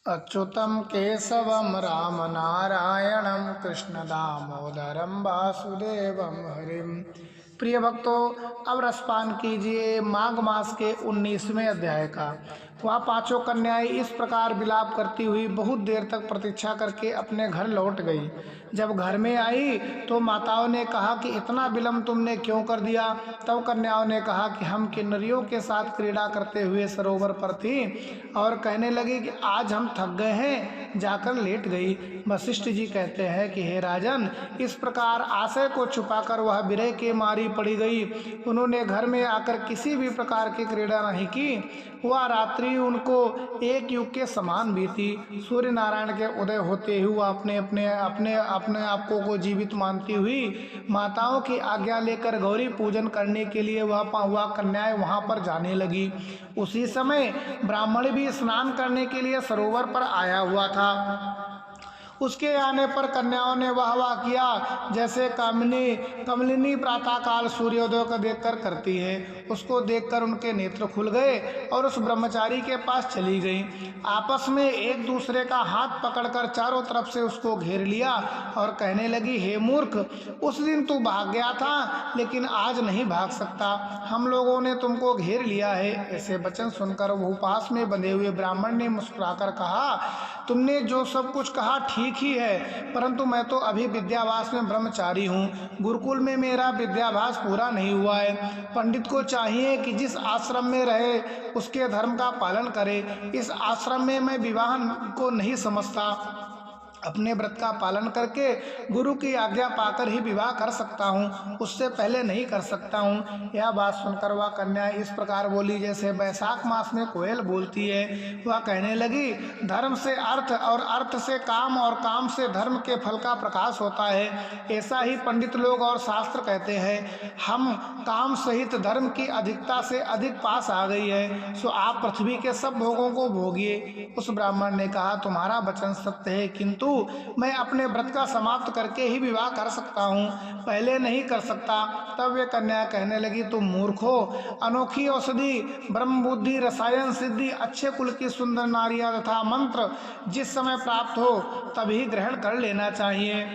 अच्युतं केशवं राम नारायणं कृष्ण दामोदरं वासुदेवं हरिम। प्रिय भक्तों, अब रसपान कीजिए माघ मास के 19वें अध्याय का। वह पांचों कन्याएं इस प्रकार विलाप करती हुई बहुत देर तक प्रतीक्षा करके अपने घर लौट गई। जब घर में आई तो माताओं ने कहा कि इतना विलंब तुमने क्यों कर दिया। तब कन्याओं ने कहा कि हम किन्नरियों के साथ क्रीड़ा करते हुए सरोवर पर थी और कहने लगी कि आज हम थक गए हैं, जाकर लेट गई। वशिष्ठ जी कहते हैं कि हे राजन, इस प्रकार आशय को छुपाकर वह विरह के मारी पड़ी गई। उन्होंने घर में आकर किसी भी प्रकार की क्रीड़ा नहीं की। वह रात्रि उनको एक युग के समान बीती। सूर्य नारायण के उदय होते ही वह अपने अपने अपने अपने आपको को जीवित मानती हुई माताओं की आज्ञा लेकर गौरी पूजन करने के लिए वह कन्याएं वहां पर जाने लगी। उसी समय ब्राह्मण भी स्नान करने के लिए सरोवर पर आया हुआ था। उसके आने पर कन्याओं ने वाह किया, जैसे कमलिनी प्रातःकाल सूर्योदय को देखकर करती है। उसको देखकर उनके नेत्र खुल गए और उस ब्रह्मचारी के पास चली गई। आपस में एक दूसरे का हाथ पकड़कर चारों तरफ से उसको घेर लिया और कहने लगी, हे मूर्ख, उस दिन तू भाग गया था लेकिन आज नहीं भाग सकता। हम लोगों ने तुमको घेर लिया है। ऐसे वचन सुनकर वो पास में बंधे हुए ब्राह्मण ने मुस्कुराकर कहा, तुमने जो सब कुछ कहा ठीक ही है, परंतु मैं तो अभी विद्यावास में ब्रह्मचारी हूँ। गुरुकुल में मेरा विद्याभ्यास पूरा नहीं हुआ है। पंडित को चाहिए कि जिस आश्रम में रहे उसके धर्म का पालन करे। इस आश्रम में मैं विवाह को नहीं समझता। अपने व्रत का पालन करके गुरु की आज्ञा पाकर ही विवाह कर सकता हूँ, उससे पहले नहीं कर सकता हूँ। यह बात सुनकर वह कन्या इस प्रकार बोली जैसे वैशाख मास में कोयल बोलती है। वह कहने लगी, धर्म से अर्थ और अर्थ से काम और काम से धर्म के फल का प्रकाश होता है। ऐसा ही पंडित लोग और शास्त्र कहते हैं। हम काम सहित धर्म की अधिकता से अधिक पास आ गई है, सो आप पृथ्वी के सब भोगों को भोगिए। उस ब्राह्मण ने कहा, तुम्हारा वचन सत्य है, किंतु मैं अपने व्रत का समाप्त करके ही विवाह कर सकता हूँ, पहले नहीं कर सकता। तब वे कन्या कहने लगी, तुम मूर्ख हो। अनोखी औषधि, ब्रह्म बुद्धि, रसायन सिद्धि, अच्छे कुल की सुंदर नारियां तथा मंत्र जिस समय प्राप्त हो तभी ग्रहण कर लेना चाहिए।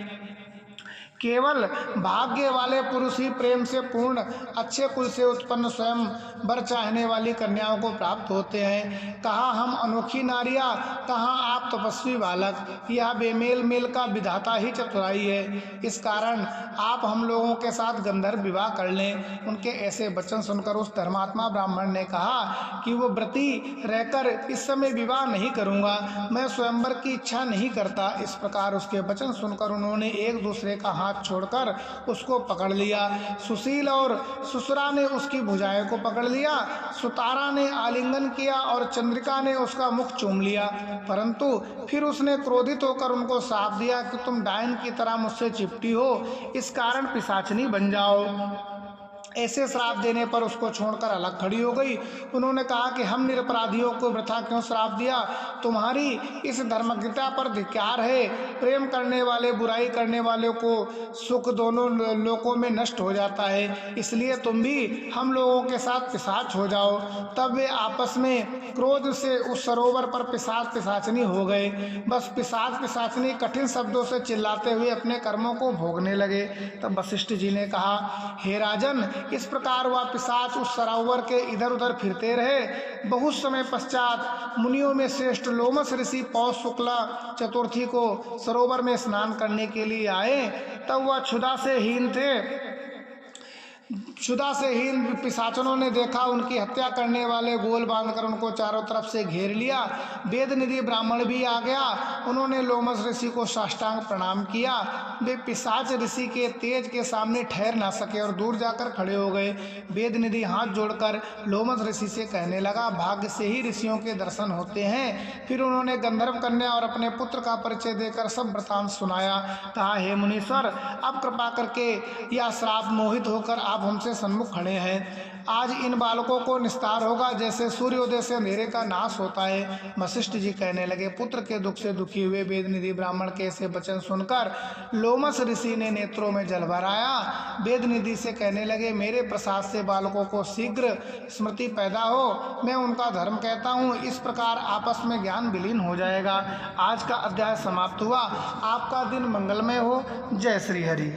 केवल भाग्य वाले पुरुष ही प्रेम से पूर्ण अच्छे कुल से उत्पन्न स्वयं वर चाहने वाली कन्याओं को प्राप्त होते हैं। कहा हम अनोखी नारियां, कहा आप तपस्वी बालक। यह बेमेल मेल का विधाता ही चतुराई है। इस कारण आप हम लोगों के साथ गंधर्व विवाह कर लें। उनके ऐसे वचन सुनकर उस धर्मात्मा ब्राह्मण ने कहा कि वो व्रती रहकर इस समय विवाह नहीं करूँगा, मैं स्वयंवर की इच्छा नहीं करता। इस प्रकार उसके वचन सुनकर उन्होंने एक दूसरे का हाथ छोड़कर उसको पकड़ लिया। सुशील और सुसरा ने उसकी भुजाएं को पकड़ लिया। सुतारा ने आलिंगन किया और चंद्रिका ने उसका मुख चूम लिया। परंतु फिर उसने क्रोधित होकर उनको शाप दिया कि तुम डायन की तरह मुझसे चिपटी हो, इस कारण पिशाचनी बन जाओ। ऐसे श्राप देने पर उसको छोड़कर अलग खड़ी हो गई। उन्होंने कहा कि हम निरपराधियों को वृथा क्यों श्राप दिया, तुम्हारी इस धर्मज्ञता पर धिक्कार है। प्रेम करने वाले बुराई करने वाले को सुख दोनों लोकों में नष्ट हो जाता है, इसलिए तुम भी हम लोगों के साथ पिशाच हो जाओ। तब वे आपस में क्रोध से उस सरोवर पर पिशाच पिशाचनी हो गए। बस पिशाच पिशाचनी कठिन शब्दों से चिल्लाते हुए अपने कर्मों को भोगने लगे। तब वशिष्ठ जी ने कहा, हे राजन, इस प्रकार वह पिशाच उस सरोवर के इधर उधर फिरते रहे। बहुत समय पश्चात मुनियों में श्रेष्ठ लोमस ऋषि पौष शुक्ला चतुर्थी को सरोवर में स्नान करने के लिए आए। तब वह क्षुधा से हीन पिशाचनों ने देखा। उनकी हत्या करने वाले गोल बांधकर उनको चारों तरफ से घेर लिया। वेद निधि ब्राह्मण भी आ गया। उन्होंने लोमस ऋषि को साष्टांग प्रणाम किया। वे पिशाच ऋषि के तेज के सामने ठहर ना सके और दूर जाकर खड़े हो गए। वेद निधि हाथ जोड़कर लोमस ऋषि से कहने लगा, भाग्य से ही ऋषियों के दर्शन होते हैं। फिर उन्होंने गंधर्व कन्या और अपने पुत्र का परिचय देकर सब वृतांत सुनाया। कहा, हे मुनीश्वर, अब कृपा करके यह श्राप मोहित होकर आप हमसे से सन्मुख खड़े हैं। आज इन बालकों को निस्तार होगा जैसे सूर्योदय से अंधेरे का नाश होता है। वशिष्ठ जी कहने लगे, पुत्र के दुख से दुखी हुए वेदनिधि ब्राह्मण के ऐसे वचन सुनकर लोमस ऋषि ने नेत्रों में जल भराया। वेदनिधि से कहने लगे, मेरे प्रसाद से बालकों को शीघ्र स्मृति पैदा हो, मैं उनका धर्म कहता हूँ। इस प्रकार आपस में ज्ञान विलीन हो जाएगा। आज का अध्याय समाप्त हुआ। आपका दिन मंगलमय हो। जय श्री हरि।